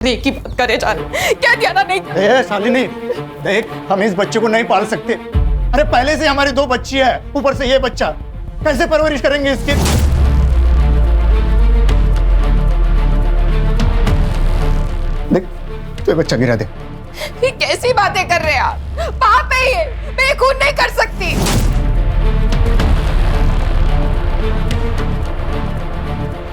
रे की बात करे जान, क्या दिया नहीं। शालिनी देख, हम इस बच्चे को नहीं पाल सकते। अरे पहले से हमारी 2 बच्ची है, ऊपर से ये बच्चा, कैसे परवरिश करेंगे इसकी। देख तो ये बच्चा गिरा दे। ये कैसी बातें कर रहे हैं आप? पाप है ये, मैं खून नहीं कर सकती।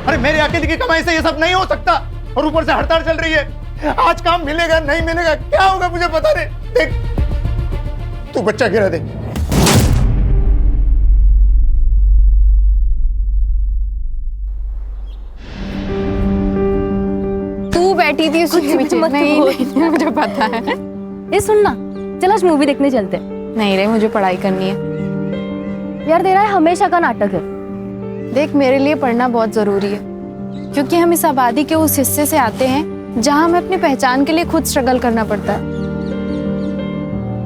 अरे मेरे अकेले की कमाई से ये सब नहीं हो सकता, और ऊपर से हड़ताल चल रही है। आज काम मिलेगा नहीं मिलेगा क्या होगा मुझे पता नहीं। देख तू बच्चा गिरा दे। तू बैठी थी उसके पीछे। नहीं, मुझे पता है। ये सुन ना, चल आज मूवी देखने चलते हैं। नहीं रे, मुझे पढ़ाई करनी है। यार तेरा हमेशा का नाटक है। देख, मेरे लिए पढ़ना बहुत जरूरी है, क्योंकि हम इस आबादी के उस हिस्से से आते हैं जहां हमें अपनी पहचान के लिए खुद स्ट्रगल करना पड़ता है।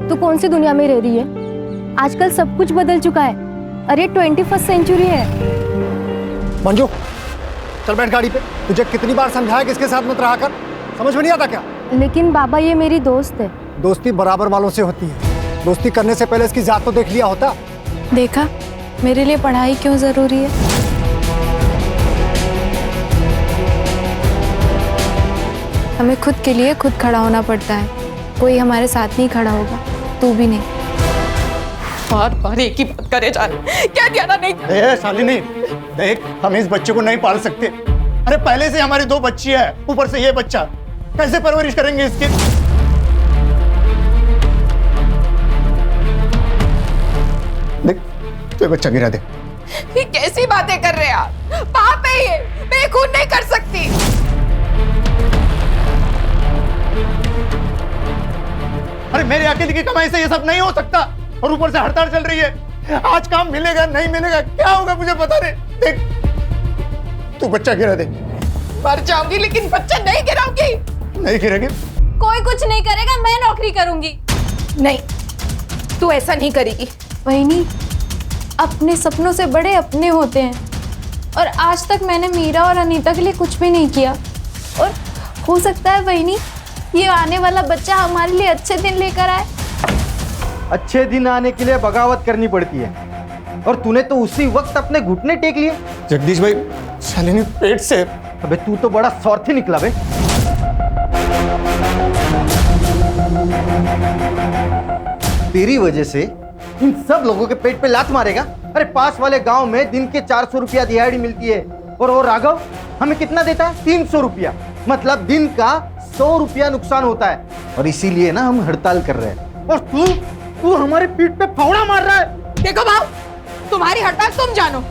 तू कौन सी दुनिया में रह रही है? आजकल सब कुछ बदल चुका है। अरे 21st सेंचुरी है। मंजू चल बैठ गाड़ी पे। तुझे कितनी बार समझाया कि इसके साथ मत रहा कर, समझ में नहीं आता क्या? लेकिन बाबा ये मेरी दोस्त है। दोस्ती बराबर वालों से होती है। दोस्ती करने से पहले इसकी जात तो देख लिया होता। देखा मेरे लिए पढ़ाई क्यों जरूरी है। हमें खुद के लिए खुद खड़ा होना पड़ता है, कोई हमारे साथ नहीं खड़ा होगा, तू भी नहीं। बार बार एक ही बात करे जान, क्या दिया नहीं। शालिनी देख, हम इस बच्चे को नहीं पाल सकते। अरे पहले से हमारी 2 बच्ची है, ऊपर से ये बच्चा, कैसे परवरिश करेंगे इसकी। देख तो ये बच्चा गिरा दे। ये कैसी बातें कर रहे हैं आप? पाप है ये, मैं खून नहीं कर सकती। अरे मेरे अकेले की कमाई से ये सब नहीं हो सकता, और ऊपर से हड़ताल चल रही है। आज काम मिलेगा नहीं मिलेगा क्या होगा मुझे पता नहीं। देख तू बच्चा गिरा दे। मर जाऊंगी लेकिन बच्चा नहीं गिराऊंगी। नहीं गिरेगी। कोई कुछ नहीं करेगा, मैं नौकरी करूंगी। नहीं, तू ऐसा नहीं करेगी। वहीनी, अपने सपनों से बड़े अपने होते हैं, और आज तक मैंने मीरा और अनीता के लिए कुछ भी नहीं किया। और हो सकता है वहीनी, ये आने वाला बच्चा हमारे लिए अच्छे दिन लेकर आए। अच्छे दिन आने के लिए बगावत करनी पड़ती है, और तूने तो उसी वक्त अपने घुटने टेक लिए। जगदीश भाई, शालिनी पेट से। अबे तू तो बड़ा स्वार्थी निकला बे। तेरी वजह से इन सब लोगों के पेट पे लात मारेगा। अरे पास वाले गांव में दिन के 400 रुपया दिहाड़ी मिलती है, और वो राघव हमें कितना देता है? 300 रुपया। मतलब दिन का 100 रुपया नुकसान होता है, और इसीलिए ना हम हड़ताल कर रहे हैं। और तू हमारे पीठ पे फावड़ा मार रहा है। देखो भाव, तुम्हारी हड़ताल तुम जानो,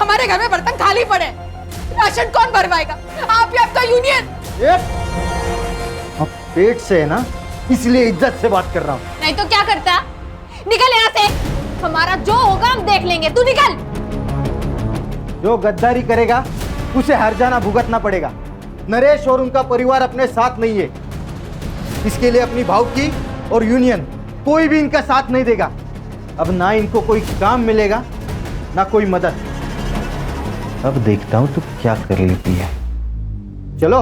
हमारे घर में बर्तन खाली पड़े, राशन कौन भरवाएगा? आप ही आपका यूनियन। अब पेट से है ना, इसलिए इज्जत से बात कर रहा हूँ। नहीं तो क्या करता? निकल यहाँ से, हमारा जो होगा हम देख लेंगे। तू निकल। जो गद्दारी करेगा उसे हर जाना भुगतना पड़ेगा। नरेश और उनका परिवार अपने साथ नहीं है, इसके लिए अपनी भावकी और यूनियन कोई भी इनका साथ नहीं देगा। अब ना इनको कोई काम मिलेगा ना कोई मदद। अब देखता हूं तू क्या कर लेती है। चलो।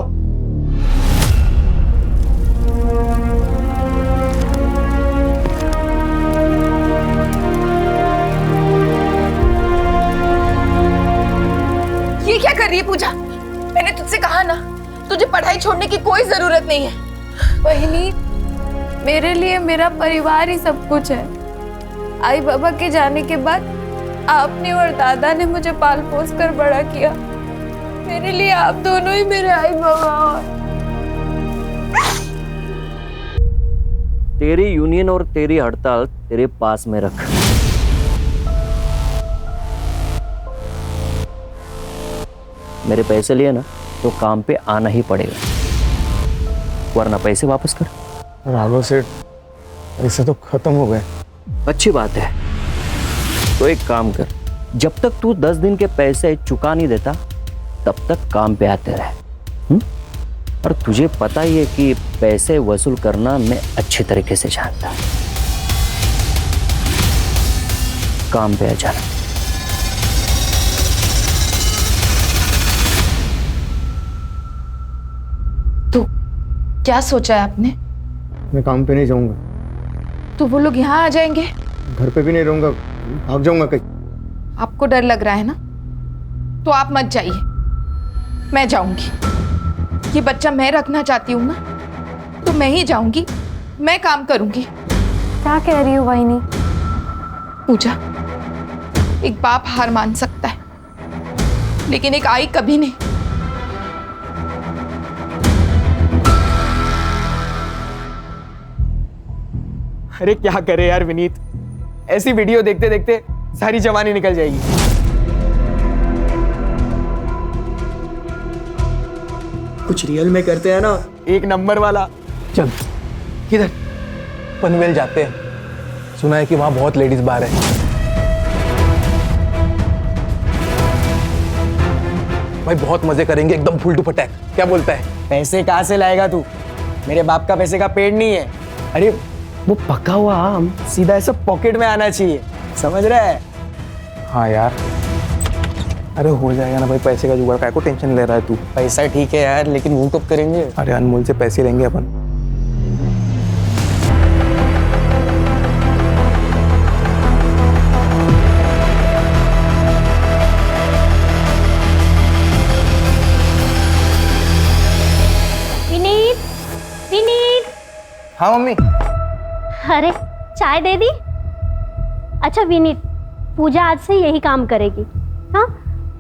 ये क्या कर रही है पूजा? मैंने तुझसे कहा ना, तुझे पढ़ाई छोड़ने की कोई जरूरत नहीं है। वहीनी, मेरे लिए मेरा परिवार ही सब कुछ है। आई बाबा के जाने के बाद आपने और दादा ने मुझे पाल पोस कर बड़ा किया। मेरे लिए आप दोनों ही मेरे आई बाबा हो। तेरी यूनियन और तेरी हड़ताल तेरे पास में रख। मेरे पैसे लिए ना तो काम पे आना ही पड़ेगा, वरना पैसे वापस कर। राघव सेठ, पैसे तो खत्म हो गए। अच्छी बात है, तो एक काम कर, जब तक तू 10 दिन के पैसे चुका नहीं देता तब तक काम पे आते रहे। और तुझे पता ही है कि पैसे वसूल करना मैं अच्छे तरीके से जानता हूं। काम पे आ जाना। क्या सोचा है आपने? मैं काम पे नहीं जाऊंगा, तो वो लोग यहाँ आ जाएंगे। घर पे भी नहीं रहूंगा, भाग जाऊंगा कहीं। आपको डर लग रहा है ना, तो आप मत जाइए, मैं जाऊंगी। ये बच्चा मैं रखना चाहती हूँ ना, तो मैं ही जाऊंगी, मैं काम करूंगी। क्या कह रही हो वाहिनी? पूजा, एक बाप हार मान सकता है, लेकिन एक आई कभी नहीं। अरे क्या करे यार विनीत, ऐसी वीडियो देखते देखते सारी जवानी निकल जाएगी। कुछ रियल में करते हैं ना, एक नंबर वाला। चल किधर? पनवेल जाते हैं, सुना है कि वहां बहुत लेडीज बार है। भाई बहुत मजे करेंगे, एकदम फुल टू पटैक। क्या बोलता है? पैसे कहाँ से लाएगा तू? मेरे बाप का पैसे का पेड़ नहीं है। अरे वो पका हुआ आम सीधा ऐसा पॉकेट में आना चाहिए, समझ रहा है? हाँ यार, अरे हो जाएगा ना भाई, पैसे का जुगाड़। काय को टेंशन ले रहा है तू? पैसा ठीक है यार, लेकिन वो कब करेंगे? अरे अनमोल से पैसे लेंगे अपन। विनीत, विनीत। हाँ मम्मी। अरे चाय दे दी? अच्छा विनीत, पूजा आज से यही काम करेगी। हाँ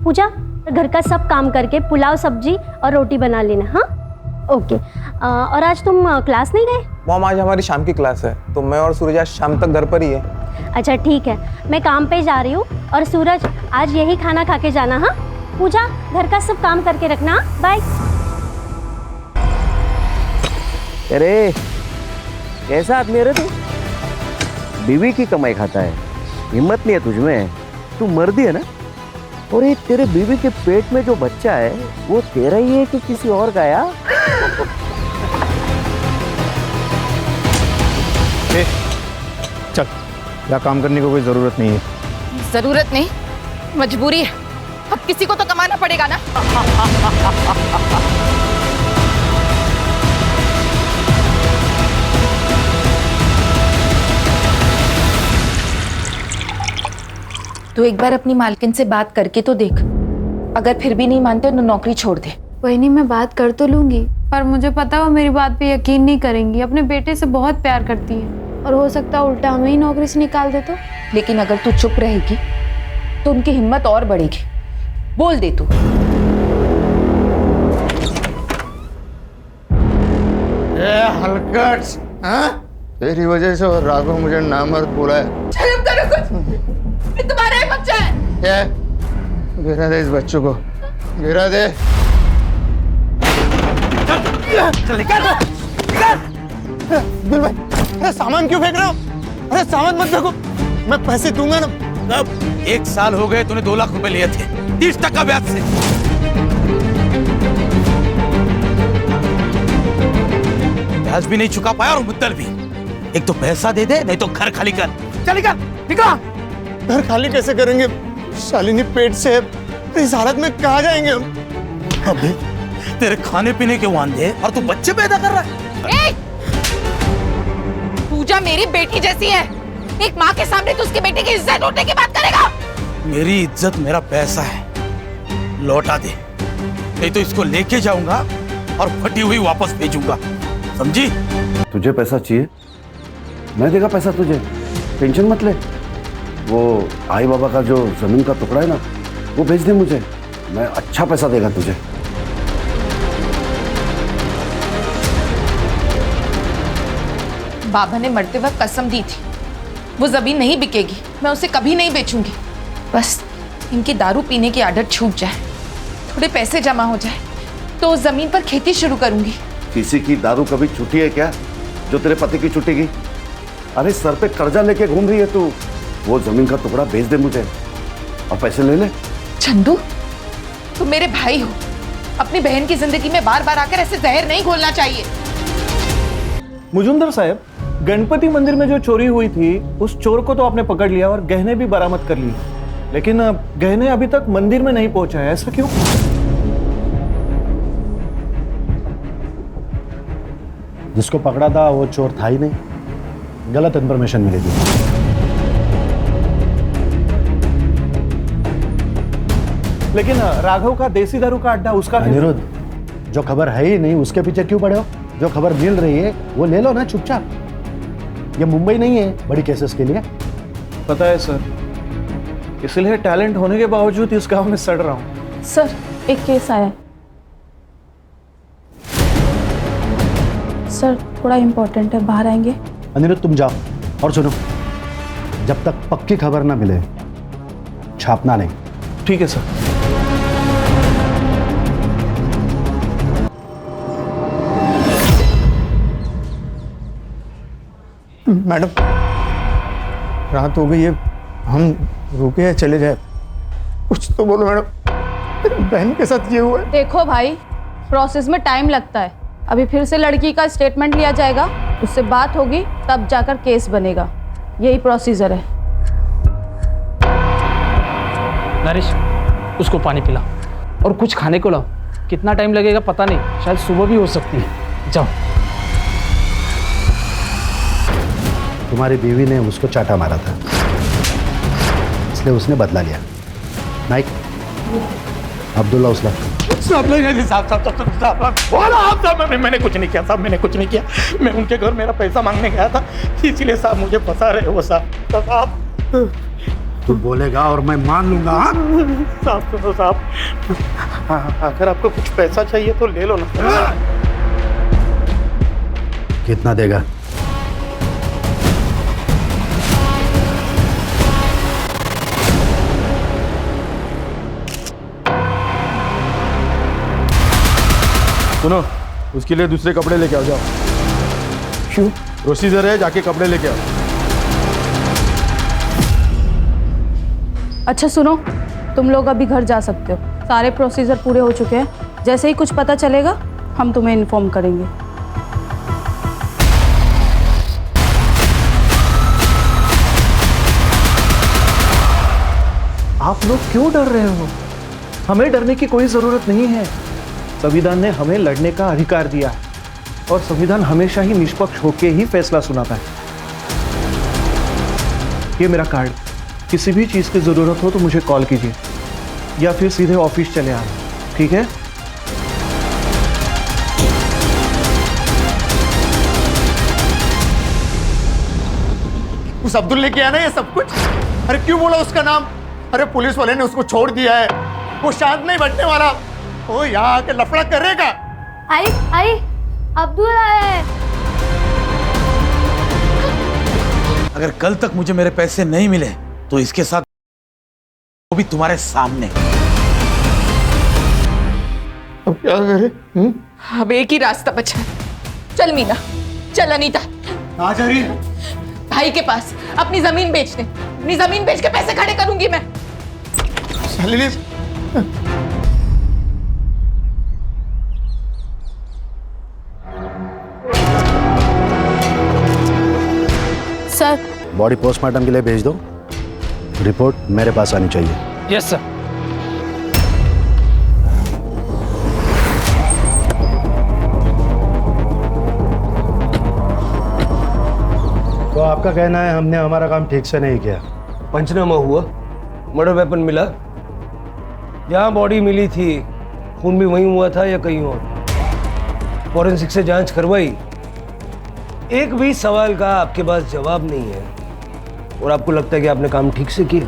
पूजा, घर का सब काम करके पुलाव, सब्जी और रोटी बना लेना। हाँ ओके। और आज तुम क्लास नहीं गए? मॉम आज हमारी शाम की क्लास है, तो मैं और सूरज आज शाम तक घर पर ही है। अच्छा ठीक है, मैं काम पे जा रही हूँ। और सूरज, आज यही खाना खा के जाना। हाँ पूजा, घर का सब काम करके रखना। बाय। अरे कैसा आदमी है रे तू? बीवी की कमाई खाता है, हिम्मत नहीं है तुझमें। तू मर्दी है ना? और ये तेरे बीवी के पेट में जो बच्चा है वो तेरा ही है कि किसी और का? यार चल, यहाँ काम करने की कोई जरूरत नहीं है। जरूरत नहीं, मजबूरी है। अब किसी को तो कमाना पड़ेगा ना। तो एक बार अपनी मालकिन से बात करके तो देख, अगर फिर भी नहीं मानते तो नौकरी छोड़ दे। वही मैं बात कर तो लूंगी, पर मुझे पता है वो मेरी बात पे यकीन नहीं करेंगी। अपने बेटे से बहुत प्यार करती हैं और हो सकता है उल्टा हमें ही नौकरी से निकाल दे तो। लेकिन अगर तू चुप रहेगी तो उनकी हिम्मत और बढ़ेगी। बोल दे तू। हलकट, हाँ? तेरी वजह से और राघव मुझे नामर्द बोला है। शर्म करो कुछ, ये तुम्हारा ही बच्चा है। क्या? गिरा दे इस बच्चों को, गिरा दे। चल निकाल, दिल भाई, अरे सामान क्यों फेंक रहे हो? अरे सामान मत फेंको, मैं पैसे दूंगा ना। अब 1 साल हो गए, तूने 2 लाख रुपए लिए थे 30% ब्याज से। ब्याज भी नहीं चुका पाया और मुद्दल भी। एक तो पैसा दे दे, नहीं तो घर खाली कर। चल निकल, निकल। घर खाली कैसे करेंगे? शालिनी पेट से है, इस हालत में कहाँ जाएंगे हम? अबे तेरे खाने पीने के वांदे और तू बच्चे पैदा कर रहा है। पूजा मेरी बेटी जैसी है, एक माँ के सामने तो उसके बेटे की इज्जत उठने की बात करेगा? मेरी इज्जत मेरा पैसा है, लौटा दे, नहीं तो इसको लेके जाऊंगा और फटी हुई वापस भेजूंगा, समझी? तुझे पैसा चाहिए? मैं देगा पैसा तुझे, टेंशन मत ले। वो आई बाबा का जो जमीन का टुकड़ा है ना, वो भेज दे मुझे, मैं अच्छा पैसा देगा तुझे। बाबा ने मरते वक्त कसम दी थी, वो जमीन नहीं बिकेगी, मैं उसे कभी नहीं बेचूंगी। बस इनकी दारू पीने की आदत छूट जाए, थोड़े पैसे जमा हो जाए, तो उस जमीन पर खेती शुरू करूंगी। किसी की दारू कभी छूटी है क्या, जो तेरे पति की छूटेगी? अरे सर पे कर्जा लेके घूम रही है तू। वो जमीन का टुकड़ा भेज दे मुझे और पैसे ले ले। चंदू, तुम मेरे भाई हो, अपनी बहन की जिंदगी में बार बार आकर ऐसे जहर नहीं घोलना चाहिए। मुजुमदार साहब, गणपति मंदिर में जो चोरी हुई थी, उस चोर को तो आपने पकड़ लिया और गहने भी बरामद कर लिए, लेकिन गहने अभी तक मंदिर में नहीं पहुंचा है, ऐसा क्यों? जिसको पकड़ा था वो चोर था ही नहीं, गलत इन्फॉर्मेशन मिली थी। लेकिन राघव का देसी दारू का अड्डा उसका अनिरुद्ध, जो खबर है ही नहीं उसके पीछे क्यों पड़े हो? जो खबर मिल रही है वो ले लो ना चुपचाप। ये मुंबई नहीं है बड़ी केसेस के लिए। पता है सर, इसलिए टैलेंट होने के बावजूद इस गांव में सड़ रहा हूँ। सर एक केस आया है। सर थोड़ा इम्पोर्टेंट है, बाहर आएंगे? अनिरुद्ध तुम जाओ, और सुनो, जब तक पक्की खबर ना मिले छापना नहीं। ठीक है सर। मैडम रात हो गई है, हम रुके हैं, चले जाए, कुछ तो बोलो मैडम, मेरी बहन के साथ ये हुआ है। देखो भाई, प्रोसेस में टाइम लगता है। अभी फिर से लड़की का स्टेटमेंट लिया जाएगा, उससे बात होगी, तब जाकर केस बनेगा। यही प्रोसीजर है। नरेश, उसको पानी पिला और कुछ खाने को लाओ। कितना टाइम लगेगा पता नहीं, शायद सुबह भी हो सकती है। जाओ। तुम्हारी बीवी ने उसको चाटा मारा था, इसलिए उसने बदला लिया। नाइक, अब्दुल्ला उसला। मैंने कुछ नहीं किया साहब, मैंने कुछ नहीं किया। मैं उनके घर मेरा पैसा मांगने गया था, इसीलिए साहब मुझे फंसा रहे हो साहब। तू बोलेगा और मैं मान लूंगा। साहब सुनो साहब, अगर आपको कुछ पैसा चाहिए तो ले लो ना। कितना देगा? सुनो, उसके लिए दूसरे कपड़े लेके आओ, जाओ। क्यों? प्रोसीजर है, जाके कपड़े लेके आओ। अच्छा सुनो, तुम लोग अभी घर जा सकते हो, सारे प्रोसीजर पूरे हो चुके हैं। जैसे ही कुछ पता चलेगा हम तुम्हें इन्फॉर्म करेंगे। आप लोग क्यों डर रहे हो? हमें डरने की कोई जरूरत नहीं है। संविधान ने हमें लड़ने का अधिकार दिया है और संविधान हमेशा ही निष्पक्ष होकर ही फैसला सुनाता है। ये मेरा कार्ड, किसी भी चीज की जरूरत हो तो मुझे कॉल कीजिए या फिर सीधे ऑफिस चले आना, ठीक है? उस अब्दुल ने किया ना ये सब कुछ। अरे क्यों बोला उसका नाम? अरे पुलिस वाले ने उसको छोड़ दिया है, वो शांत नहीं बैठने वाला, वो यहाँ आके लफड़ा करेगा। आई अब्दुल आया है। अगर कल तक मुझे मेरे पैसे नहीं मिले तो इसके साथ वो भी तुम्हारे सामने। अब क्या करे? अब एक ही रास्ता बचा है। चल मीना, चल अनीता। कहाँ जा रही है? भाई के पास अपनी जमीन बेच दे, अपनी जमीन बेच के पैसे खड़े करूंगी मैं। शालिनी, सर बॉडी पोस्टमार्टम के लिए भेज दो, रिपोर्ट मेरे पास आनी चाहिए। Yes sir. तो आपका कहना है हमने हमारा काम ठीक से नहीं किया? पंचनामा हुआ, मर्डर वेपन मिला, जहाँ बॉडी मिली थी खून भी वहीं हुआ था या कहीं और। फॉरेंसिक से जांच करवाई, एक भी सवाल का आपके पास जवाब नहीं है और आपको लगता है कि आपने काम ठीक से किया।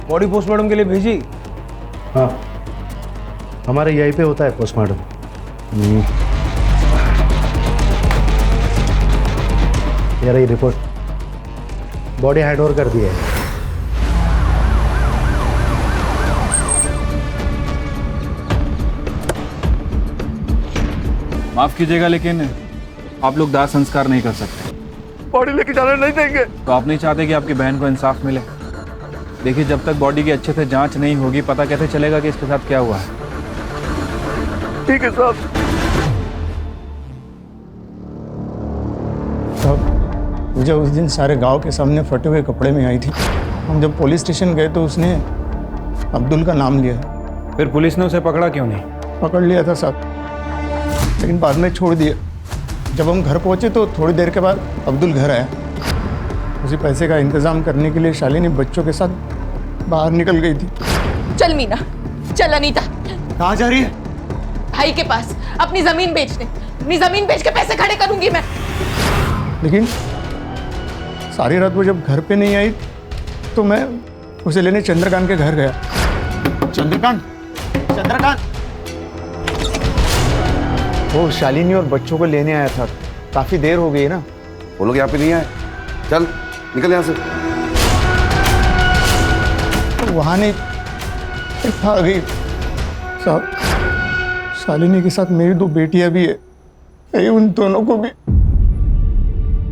बॉडी पोस्टमार्टम के लिए भेजी? हाँ, हमारे यहीं पे होता है पोस्टमार्टम। ये रही रिपोर्ट, बॉडी हैंड ओवर कर दी है। माफ कीजिएगा लेकिन आप लोग दाह संस्कार नहीं कर सकते। बॉडी लेके जाने नहीं देंगे। तो आप नहीं चाहते कि आपकी बहन को इंसाफ मिले? देखिए, जब तक बॉडी की अच्छे से जांच नहीं होगी पता कैसे चलेगा कि इसके साथ क्या हुआ है। ठीक है साहब। साहब, मुझे उस दिन सारे गांव के सामने फटे हुए कपड़े में आई थी। हम जब पुलिस स्टेशन गए तो उसने अब्दुल का नाम लिया। फिर पुलिस ने उसे पकड़ा क्यों नहीं? पकड़ लिया था साहब, लेकिन बाद में छोड़ दिया। जब हम घर पहुंचे तो थोड़ी देर के बाद अब्दुल घर आया। उसी पैसे का इंतजाम करने के लिए शालिनी बच्चों के साथ बाहर निकल गई थी। चल मीना, चल अनीता। कहाँ जा रही है? भाई के पास अपनी जमीन बेचने। अपनी जमीन बेच के पैसे खड़े करूंगी मैं। लेकिन सारी रात वो जब घर पे नहीं आई तो मैं उसे लेने चंद्रकांत के घर गया। चंद्रकांत, चंद्रकांत। वो शालिनी और बच्चों को लेने आया था। काफी देर हो गई ना। वो लोग यहाँ पे नहीं आए। चल निकल यहाँ से। वहां नहीं आ गई साहब। शालिनी के साथ मेरी 2 बेटियां भी है। कहीं उन दोनों को भी।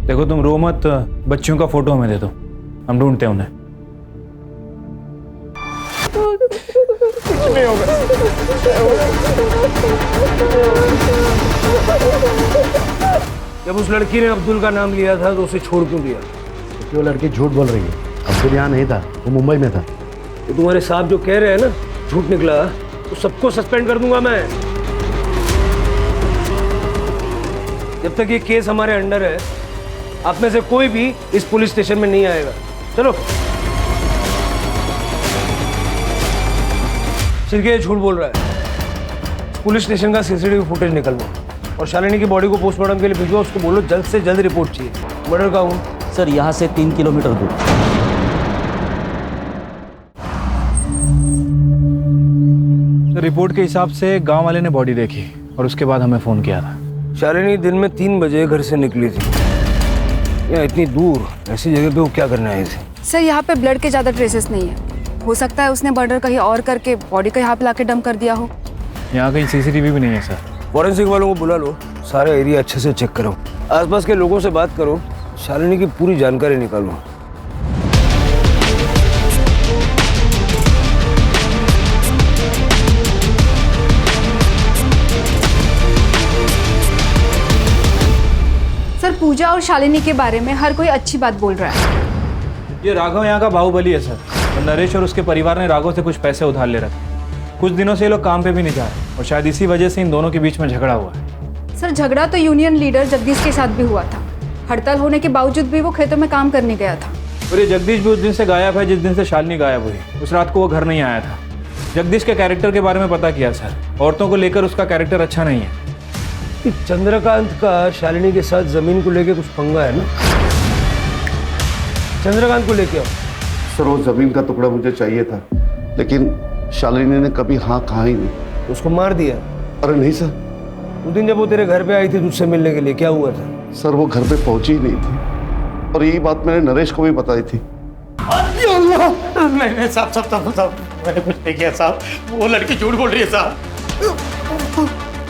देखो तुम रो मत, बच्चियों का फोटो हमें दे दो, हम ढूंढते हैं उन्हें। कुछ नहीं होगा। जब उस लड़की ने अब्दुल का नाम लिया था तो उसे छोड़ क्यों दिया? क्योंकि वो लड़की झूठ बोल रही है। अब्दुल यहाँ नहीं था, वो मुंबई में था। तो तुम्हारे साहब जो कह रहे हैं ना झूठ निकला, तो सबको सस्पेंड कर दूंगा मैं। जब तक ये केस हमारे अंडर है, आप में से कोई भी इस पुलिस स्टेशन में नहीं आएगा। चलो। सिर्फ झूठ बोल रहा है। पुलिस स्टेशन का सीसीटीवी फुटेज निकलवा और शालिनी की बॉडी को पोस्टमार्टम के लिए भिजवा। उसको बोलो जल्द से जल्द रिपोर्ट चाहिए। मर्डर का हूँ सर, यहाँ से 3 किलोमीटर दूर। रिपोर्ट के हिसाब से गांव वाले ने बॉडी देखी और उसके बाद हमें फोन किया था। शालिनी दिन में 3 बजे घर से निकली थी। यहाँ इतनी दूर ऐसी जगह पे वो क्या करने आई थी? सर यहाँ पे ब्लड के ज़्यादा ट्रेसेस नहीं है। हो सकता है उसने मर्डर कहीं और करके बॉडी को यहाँ पे लाके डंप कर दिया हो। यहाँ कहीं सीसीटीवी भी नहीं है सर। फॉरेंसिक वालों को बुला लो, सारा एरिया अच्छे से चेक करो, आसपास के लोगों से बात करो, शालिनी की पूरी जानकारी निकालो। सर पूजा और शालिनी के बारे में हर कोई अच्छी बात बोल रहा है। ये राघव यहाँ का बाहुबली है सर। और नरेश और उसके परिवार ने राघव से कुछ पैसे उधार ले रखे। कुछ दिनों से ये लोग काम पे भी नहीं जा रहे और शायद इसी वजह से इन दोनों के बीच में झगड़ा हुआ है। सर झगड़ा तो यूनियन लीडर जगदीश के साथ भी हुआ था। हड़ताल होने के बावजूद भी वो खेतों में काम करने गया था। और ये जगदीश भी उस दिन से गायब है जिस दिन से शालिनी गायब हुई। उस रात को वो घर नहीं आया था। जगदीश के कैरेक्टर के बारे में पता किया सर। औरतों को लेकर उसका कैरेक्टर अच्छा नहीं है। चंद्रकांत का शालिनी के साथ जमीन को लेकर कुछ पंगा है ना? चंद्रकांत को लेके आओ। सर वो जमीन का टुकड़ा मुझे चाहिए था, लेकिन शालिनी ने कभी हाँ कहा ही नहीं। उसको मार दिया? अरे नहीं सर। उस दिन जब वो तेरे घर पे आई थी तुझसे मिलने के लिए, क्या हुआ था? सर वो घर पे पहुंची ही नहीं थी और यही बात मैंने नरेश को भी बताई थी। नहीं साहब, मैंने कुछ नहीं किया साहब। वो लड़की झूठ बोल रही है साहब।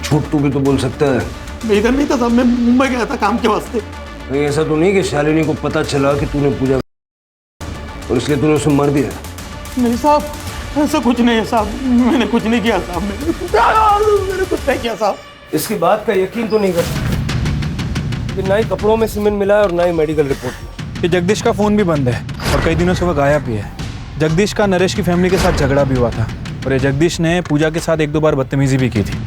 झूठ तू भी तो बोल सकता है। मैं इधर नहीं था साहब, मैं मुंबई गया था काम के वास्ते। कहीं ऐसा तो नहीं कि शालिनी को पता चला कि तूने पूजा और इसलिए तूने उसे मार दिया? नहीं साहब, ऐसा कुछ नहीं है साहब। मैंने कुछ नहीं किया साहब। मैंने कुछ नहीं किया साहब। इसकी बात का यकीन तो नहीं कर सकता कि ना ही कपड़ों में सीमेंट मिला है और ना ही मेडिकल रिपोर्ट में। ये जगदीश का फोन भी बंद है और कई दिनों से वह गायब भी है। जगदीश का नरेश की फैमिली के साथ झगड़ा भी हुआ था और ये जगदीश ने पूजा के साथ 1-2 बार बदतमीजी भी की थी।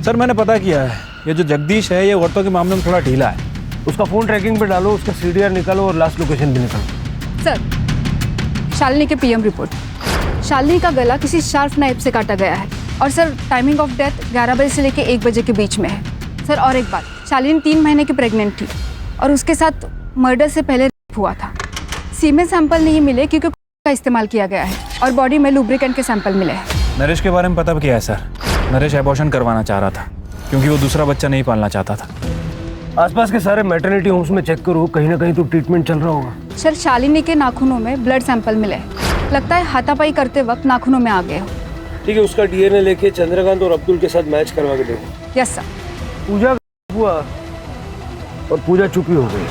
सर मैंने पता किया है, ये जो जगदीश है ये औरतों के मामले में थोड़ा ढीला है। उसका फोन ट्रैकिंग पे डालो, उसका सीडीआर निकालो और लास्ट लोकेशन भी निकालो। सर शालिनी के पीएम रिपोर्ट। शालिनी का गला किसी शार्प नाइफ से काटा गया है और सर टाइमिंग ऑफ डेथ 11 बजे से लेकर 1 बजे के बीच में है। सर और एक बात, शालिनी 3 महीने की प्रेग्नेंट थी और उसके साथ मर्डर से पहले रेप हुआ था। सीमेंट सैंपल नहीं मिले क्योंकि का इस्तेमाल किया गया है और बॉडी में लुब्रिकेंट के सैंपल मिले हैं। नरेश के बारे में पता किया है सर। नरेश एबॉर्शन करवाना चाह रहा था क्योंकि वो दूसरा बच्चा नहीं पालना चाहता था। आसपास के सारे मैटरनिटी होम्स में चेक करो, कहीं ना कहीं तो ट्रीटमेंट चल रहा होगा। सर शालिनी के नाखूनों में ब्लड सैंपल मिले हैं। लगता है हाथापाई करते वक्त नाखूनों में आ गए हो। ठीक है, उसका डीएनए लेके चंद्रकांत और अब्दुल के साथ मैच करवा के देखो। Yes sir. पूजा हुआ और पूजा चुपी हो गई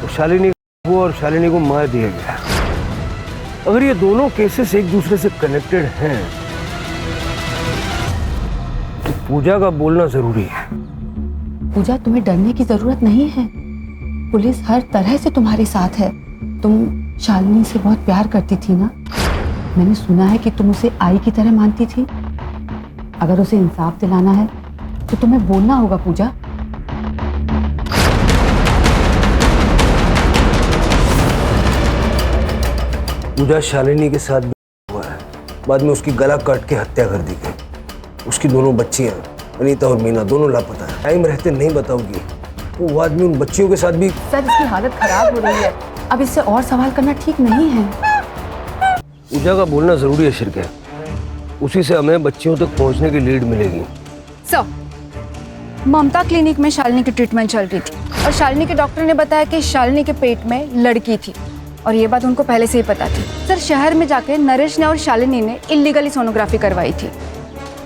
तो शालिनी हुआ और शालिनी को मार दिया गया। अगर ये दोनों केसेस एक दूसरे से कनेक्टेड हैं तो पूजा का बोलना जरूरी है। पूजा तुम्हें डरने की जरूरत नहीं है। पुलिस हर तरह से तुम्हारे साथ है। तुम शालिनी से बहुत प्यार करती थी ना। मैंने सुना है कि तुम उसे आई की तरह मानती थी। अगर उसे इंसाफ दिलाना है तो तुम्हें बोलना होगा पूजा। पूजा शालिनी के साथ भी हुआ है। बाद में उसकी गला काट के हत्या कर दी गई। उसकी दोनों बच्चियां अनीता और मीना दोनों लापता है। टाइम रहते नहीं बताओगी तो वो आदमी उन बच्चियों के साथ भी। सर इसकी हालत खराब हो रही है, अब इससे और सवाल करना ठीक नहीं है। पूजा का बोलना जरूरी है शिरके, उसी से हमें बच्चियों तक पहुंचने की लीड मिलेगी। सर, ममता क्लिनिक में शालिनी की ट्रीटमेंट चल रही थी और शालिनी के डॉक्टर ने बताया कि शालिनी के पेट में लड़की थी और ये बात उनको पहले से ही पता थी। सर, शहर में जाके नरेश ने और शालिनी ने इलीगली सोनोग्राफी करवाई थी।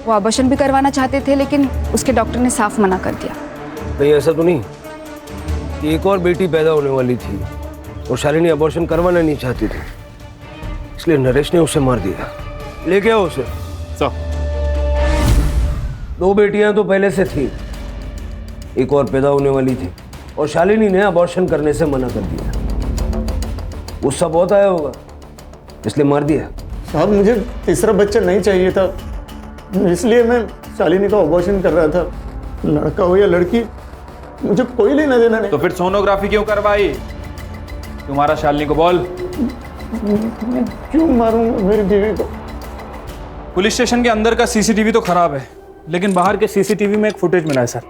वो अबॉर्शन भी करवाना चाहते थे लेकिन उसके डॉक्टर ने साफ मना कर दिया। नहीं, ऐसा तो नहीं कि एक और बेटी पैदा होने वाली थी और शालिनी अबॉर्शन करवाना नहीं चाहती थी, इसलिए नरेश ने उसे मार दिया। लेके आओ उसे। दो बेटियां तो पहले से थी, एक और पैदा होने वाली थी और शालिनी ने अबॉर्शन करने से मना कर दिया। गुस्सा बहुत आया होगा इसलिए मार दिया। साहब मुझे तीसरा बच्चा नहीं चाहिए था, इसलिए मैं शालिनी का अबॉर्शन कर रहा था। लड़का हो या लड़की मुझे कोई लेना देना नहीं। तो फिर सोनोग्राफी क्यों करवाई? तुम्हारा शालिनी को बोल। मैं क्यों मारूंगा मेरी बीवी को? पुलिस स्टेशन के अंदर का सीसीटीवी तो खराब है, लेकिन बाहर के सीसीटीवी में एक फुटेज मिला है सर।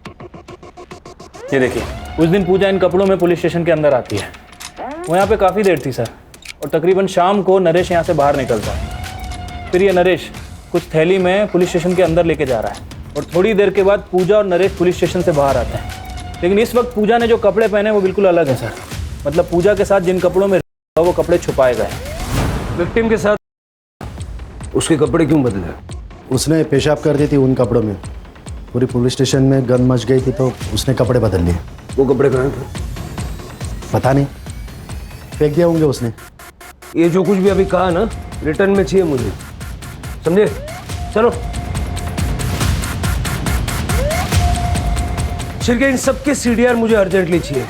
ये देखिए, उस दिन पूजा इन कपड़ों में पुलिस स्टेशन के अंदर आती है। वो यहाँ पे काफ़ी देर थी सर, और तकरीबन शाम को नरेश यहाँ से बाहर निकलता है। फिर ये नरेश कुछ थैली में पुलिस स्टेशन के अंदर लेके जा रहा है और थोड़ी देर के बाद पूजा और नरेश पुलिस स्टेशन से बाहर आते हैं। लेकिन इस वक्त पूजा ने जो कपड़े पहने वो बिल्कुल अलग है सर। मतलब पूजा के साथ जिन कपड़ों में वो कपड़े छुपाए गए। विक्टिम के साथ उसके कपड़े क्यों बदले? उसने पेशाब कर दी थी उन कपड़ों में। पूरी पुलिस स्टेशन में गन मच गई थी तो उसने कपड़े बदल लिए। वो कपड़े कहाँ थे? पता नहीं, फेंक दिया होंगे उसने। ये जो कुछ भी अभी कहा ना, रिटर्न में चाहिए मुझे, समझे? चलो शिरके, इन सबके सीडीआर मुझे अर्जेंटली चाहिए।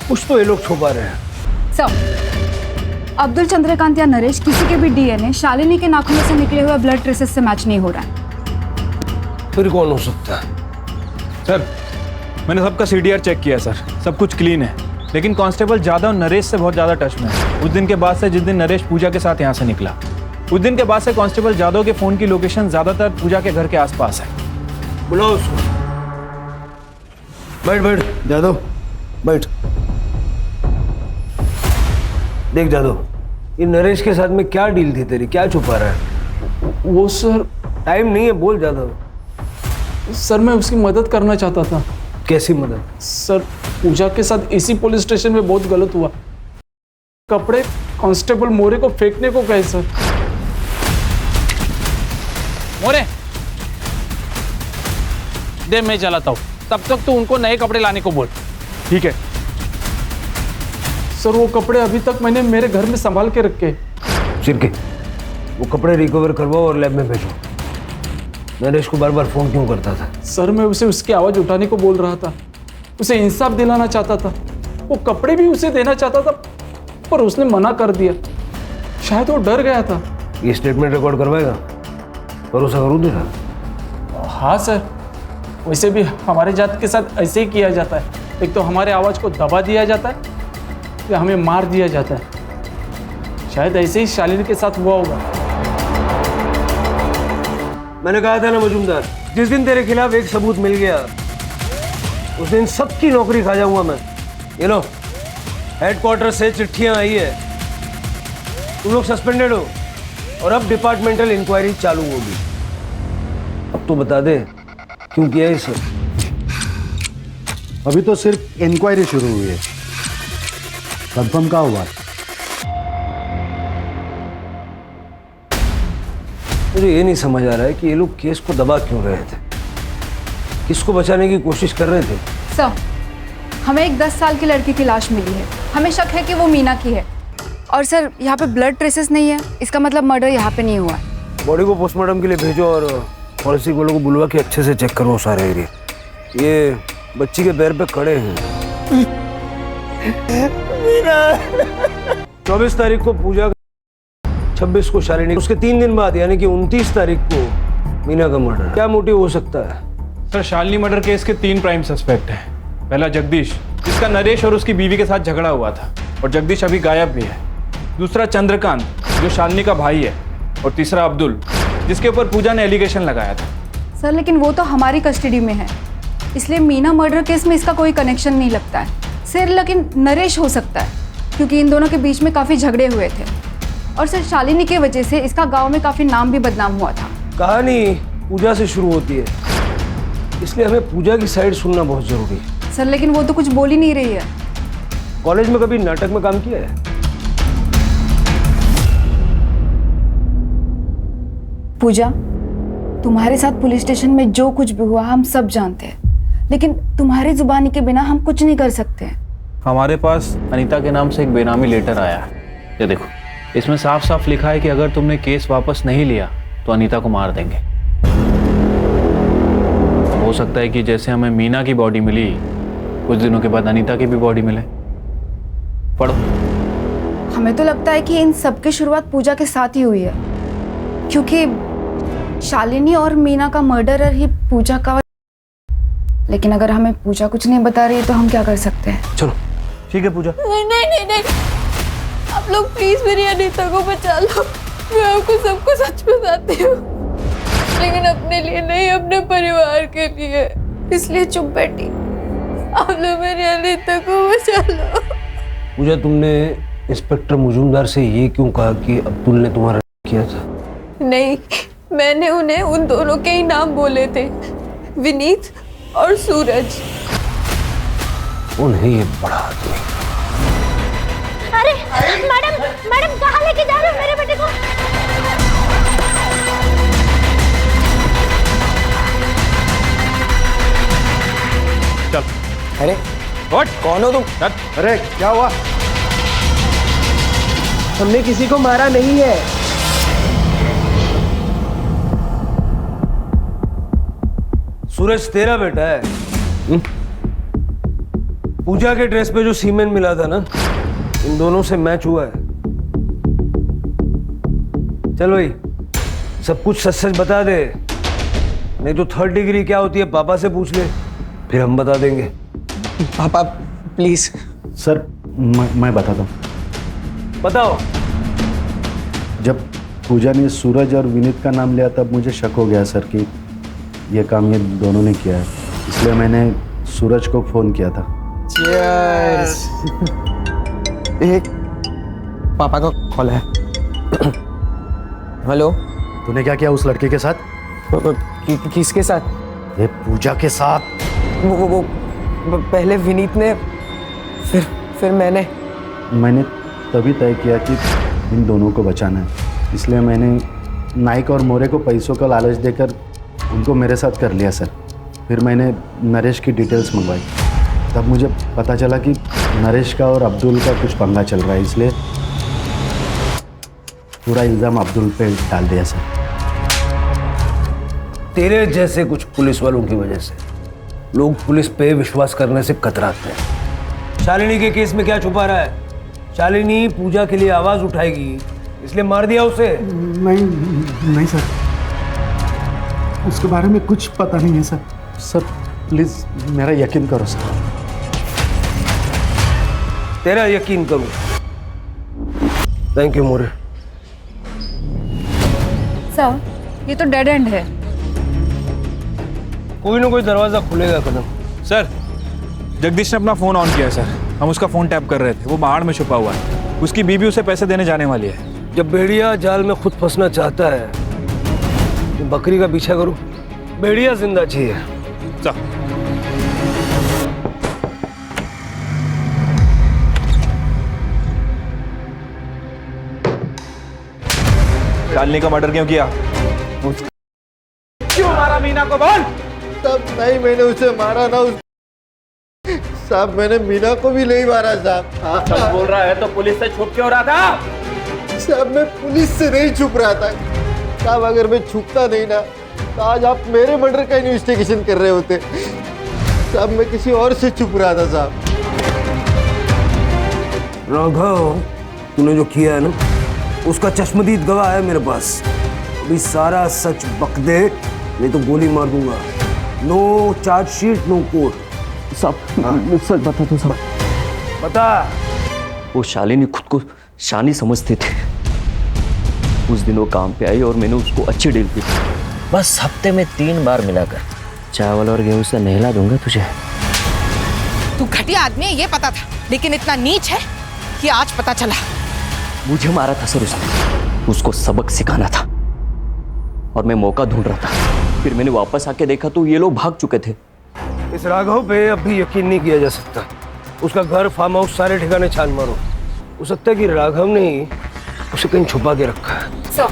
कुछ तो ये लोग छुपा रहे हैं। सर, अब्दुल चंद्रकांत या नरेश किसी के भी डीएनए शालिनी के नाखूनों से निकले हुए ब्लड ट्रेसेस से मैच नहीं हो रहा है। फिर कौन हो सकता है? सर, मैंने सबका सीडीआर चेक किया सर, सब कुछ क्लीन है। लेकिन कांस्टेबल जादव नरेश से बहुत ज़्यादा टच में है। उस दिन के बाद से, जिस दिन नरेश पूजा के साथ यहाँ से निकला, उस दिन के बाद से कांस्टेबल जादव के फ़ोन की लोकेशन ज़्यादातर पूजा के घर के आसपास है। बुलाओ उसको। बैठ बैठ जादव, बैठ। देख जादव, ये नरेश के साथ में क्या डील थी तेरी? क्या छुपा रहा है? वो सर, टाइम नहीं है, बोल जादव। सर, मैं उसकी मदद करना चाहता था। कैसी मदद? सर, पूजा के साथ इसी पुलिस स्टेशन में बहुत गलत हुआ। कपड़े कांस्टेबल मोरे को फेंकने को कहे सर। मोरे, दे मैं चलाता हूँ, तब तक तो उनको नए कपड़े लाने को बोल। ठीक है सर। वो कपड़े अभी तक मैंने मेरे घर में संभाल के रखे। शिरके, वो कपड़े रिकवर करवाओ और लैब में भेजो। नरेश को बार बार फोन क्यों करता था? सर, मैं उसे उसकी आवाज उठाने को बोल रहा था, उसे इंसाफ दिलाना चाहता था। वो कपड़े भी उसे देना चाहता था पर उसने मना कर दिया। शायद वो डर गया था। ये स्टेटमेंट रिकॉर्ड करवाएगा? भरोसा करूँ तेरा? हाँ सर, वैसे भी हमारे जात के साथ ऐसे ही किया जाता है। एक तो हमारे आवाज़ को दबा दिया जाता है या हमें मार दिया जाता है। शायद ऐसे ही शालिनी के साथ हुआ होगा। मैंने कहा था ना मजूमदार, जिस दिन तेरे खिलाफ एक सबूत मिल गया उस दिन सबकी नौकरी खा जाऊंगा मैं। ये लो, हेडक्वार्टर से चिट्ठियां आई है, तुम लोग सस्पेंडेड हो और अब डिपार्टमेंटल इंक्वायरी चालू होगी। अब तो बता दे क्यों किया ये सब? अभी तो सिर्फ इंक्वायरी शुरू हुई है, कंफर्म कहाँ हुआ? मुझे ये नहीं समझ आ रहा है कि ये लोग केस को दबा क्यों रहे थे, किसको बचाने की कोशिश कर रहे थे? सर, हमें एक 10 साल की लड़की की लाश मिली है। हमें शक है कि वो मीना की है। और सर, यहाँ पे ब्लड ट्रेसेस नहीं है, इसका मतलब मर्डर यहाँ पे नहीं हुआ है। बॉडी को पोस्टमार्टम के लिए भेजो और फॉरेंसिक वालों को बुलवा के अच्छे से चेक करो सारे एरिया। ये बच्ची के पैर पे खड़े हैं। 24 तारीख को पूजा, 26 को शालिनी, उसके 3 दिन बाद यानी कि 29 तारीख को मीना का मर्डर। क्या मोटिव हो सकता है? सर, शालिनी मर्डर केस के 3 प्राइम सस्पेक्ट हैं। पहला जगदीश, जिसका नरेश और उसकी बीवी के साथ झगड़ा हुआ था, और जगदीश अभी गायब भी है। दूसरा चंद्रकांत जो शालिनी का भाई है, और तीसरा अब्दुल जिसके ऊपर पूजा ने एलिगेशन लगाया था। सर लेकिन वो तो हमारी कस्टडी में है, इसलिए मीना मर्डर केस में इसका कोई कनेक्शन नहीं लगता है सर। लेकिन नरेश हो सकता है क्योंकि इन दोनों के बीच में काफ़ी झगड़े हुए थे, और सर शालिनी की वजह से इसका गांव में काफ़ी नाम भी बदनाम हुआ था। कहानी पूजा से शुरू होती है, इसलिए हमें पूजा की साइड सुनना बहुत जरूरी है। सर लेकिन वो तो कुछ बोल ही नहीं रही है। कॉलेज में कभी नाटक में काम किया है? पूजा, तुम्हारे साथ पुलिस स्टेशन में जो कुछ भी हुआ हम सब जानते हैं, लेकिन तुम्हारी जुबानी के बिना हम कुछ नहीं कर सकते। हमारे पास अनीता के नाम से एक बेनामी लेटर आया है, ये देखो। इसमें साफ साफ लिखा है कि अगर तुमने केस वापस नहीं लिया तो अनीता को मार देंगे। हो सकता है कि जैसे हमें मीना की बॉडी मिली, कुछ दिनों के बाद अनीता की भी बॉडी मिले। पढ़ो। हमें तो लगता है कि इन सब की शुरुआत पूजा के साथ ही हुई है, क्योंकि शालिनी और मीना का मर्डरर ही पूजा का। लेकिन अगर हमें पूजा कुछ नहीं बता रही है तो हम क्या कर सकते हैं? चलो ठीक है पूजा। नहीं नहीं नहीं नहीं, आप लोग प्लीज मेरी अनीता को बचा लो। मैं आपको सबको सच बताती हूँ, लेकिन अपने लिए नहीं, अपने परिवार के लिए। इसलिए चुप बैठी। आप लोग मेरी अनीता को बचा लो। पूजा, तुमने इंस्पेक्टर मुजुमदार से ये क्यों कहा कि अब्दुल ने तुम्हारा किया था? नहीं, मैंने उन्हें उन दोनों के ही नाम बोले थे, विनीत और सूरज। उन्हें ये बड़ा आदमी। अरे मैडम, मैडम कहाँ लेके जा रहे हो मेरे बेटे को? चल। अरे कौन हो तुम? अरे क्या हुआ? हमने किसी को मारा नहीं है। सूरज तेरा बेटा है। पूजा के ड्रेस पे जो सीमेंट मिला था ना, इन दोनों से मैच हुआ है। चल भाई, सब कुछ सच सच बता दे, नहीं तो 3rd डिग्री क्या होती है पापा से पूछ ले, फिर हम बता देंगे। पापा प्लीज। सर मैं बताता हूँ। बताओ। जब पूजा ने सूरज और विनीत का नाम लिया तब मुझे शक हो गया सर कि ये काम ये दोनों ने किया है, इसलिए मैंने सूरज को फोन किया था। Cheers। एक पापा का कॉल है। हेलो। तूने क्या किया उस लड़के के साथ? किसके साथ? ये पूजा के साथ। वो पहले विनीत ने, फिर मैंने तभी तय किया कि इन दोनों को बचाना है, इसलिए मैंने नाइक और मोरे को पैसों का लालच देकर उनको मेरे साथ कर लिया सर। फिर मैंने नरेश की डिटेल्स मंगवाई, तब मुझे पता चला कि नरेश का और अब्दुल का कुछ पंगा चल रहा है, इसलिए पूरा इल्ज़ाम अब्दुल पे डाल दिया सर। तेरे जैसे कुछ पुलिस वालों की वजह से लोग पुलिस पे विश्वास करने से कतराते हैं। शालिनी के केस में क्या छुपा रहा है? शालिनी पूजा के लिए आवाज उठाएगी, इसलिए मार दिया उसे। नहीं सर, उसके बारे में कुछ पता नहीं है सर। सर प्लीज मेरा यकीन करो सर। तेरा यकीन करूं। Thank you more. सर ये तो डेड एंड है। कोई ना कोई दरवाजा खुलेगा कदम। सर जगदीश ने अपना फोन ऑन किया है सर, हम उसका फोन टैप कर रहे थे, वो पहाड़ में छुपा हुआ है, उसकी बीबी उसे पैसे देने जाने वाली है। जब भेड़िया जाल में खुद फंसना चाहता है तो बकरी का पीछा करो, भेड़िया जिंदा चाहिए। चल। शालिनी का मर्डर क्यों किया? क्यों मारा मीना को बोल? तब नहीं मैंने उसे मारा ना साहब, मैंने मीना को भी नहीं मारा साहब। सच बोल रहा है तो पुलिस से छुप क्यों रहा था? साहब मैं पुलिस से नहीं छुप रहा था साहब, अगर मैं छुपता नहीं ना तो आज आप मेरे मर्डर का इन्वेस्टिगेशन कर रहे होते साहब। मैं किसी और से छुप रहा था साहब। राघव, तूने जो किया है ना उसका चश्मदीद गवाह है मेरे पास। अभी सारा सच बक दे, नहीं तो गोली मार दूंगा। No chargesheet no court. सब सच बता दो सब। बता। वो शालिनी खुद को शानी समझती थी। उस दिन वो काम पे आई और मैंने उसको अच्छी डील की। बस हफ्ते में 3 बार मिलाकर चावल और गेहूं से नहला दूंगा तुझे। तू घटिया आदमी है ये पता था, लेकिन इतना नीच है कि आज पता चला। मुझे मारा था सर उसने, उसको सबक सिखाना था और मैं मौका ढूंढ रहा था। फिर मैंने वापस आके देखा तो ये लोग भाग चुके थे। इस राघव पे अब भी यकीन नहीं किया जा सकता। उसका घर, फार्म हाउस, सारे ठिकाने छान मारो। हो सकता है कि राघव ने ही उसे कहीं छुपा के रखा है। Sir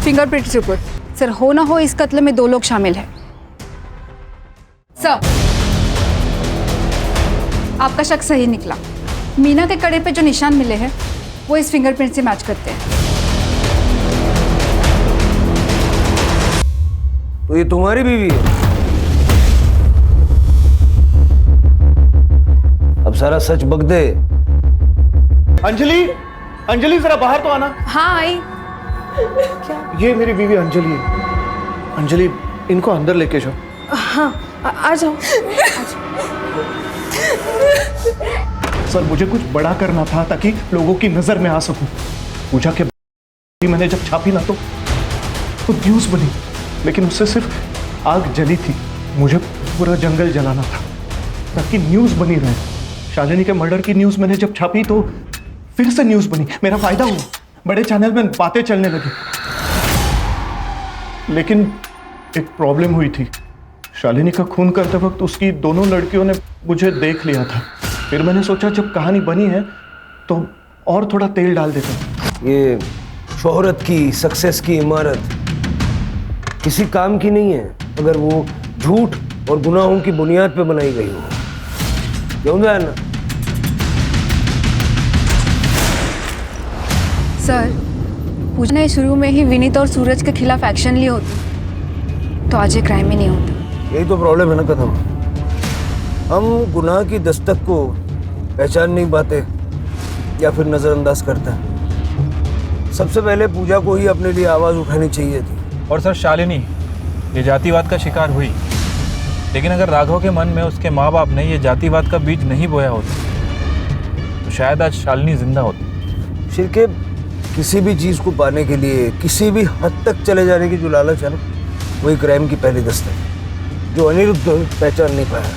fingerprint report. सर हो ना हो इस कत्ल में 2 लोग शामिल हैं। सर आपका शक सही निकला। मीना के कड़े पे जो निशान मिले हैं वो इस फिंगरप्रिंट से मैच करते हैं। तो ये तुम्हारी बीवी है? अब सारा सच बक दे। अंजलि, अंजलि जरा बाहर तो आना। हाँ आई। ये मेरी बीवी अंजलि है। अंजलि, इनको अंदर लेके जाओ। हाँ आ जाओ। सर मुझे कुछ बड़ा करना था ताकि लोगों की नजर में आ सकूं। पूजा के मैंने जब छापी ना तो न्यूज बनी, लेकिन उससे सिर्फ आग जली थी। मुझे पूरा जंगल जलाना था ताकि न्यूज बनी रहे। शालिनी के मर्डर की न्यूज मैंने जब छापी तो फिर से न्यूज बनी, मेरा फायदा हुआ, बड़े चैनल में बातें चलने लगी। लेकिन एक प्रॉब्लम हुई थी। शालिनी का खून करते वक्त उसकी दोनों लड़कियों ने मुझे देख लिया था। फिर मैंने सोचा जब कहानी बनी है तो और थोड़ा तेल डाल देता हूं। ये शोहरत की, सक्सेस की इमारत किसी काम की नहीं है अगर वो झूठ और गुनाहों की बुनियाद पे बनाई गई हो। क्यों ना? सर पूजा ने शुरू में ही विनीत और सूरज के खिलाफ एक्शन लिए होते तो आज ये क्राइम ही नहीं होता। यही तो प्रॉब्लम है ना कदम। हम गुनाह की दस्तक को पहचान नहीं पाते या फिर नजरअंदाज करते हैं। सबसे पहले पूजा को ही अपने लिए आवाज उठानी चाहिए थी। और सर शालिनी ये जातिवाद का शिकार हुई, लेकिन अगर राघव के मन में उसके माँ बाप ने ये जातिवाद का बीज नहीं बोया होता तो शायद आज शालिनी जिंदा होती। शिरके किसी भी चीज को पाने के लिए किसी भी हद तक चले जाने की जो लालच है ना, वही क्राइम की पहली दस्तक जो अनिरुद्ध पहचान नहीं पाया।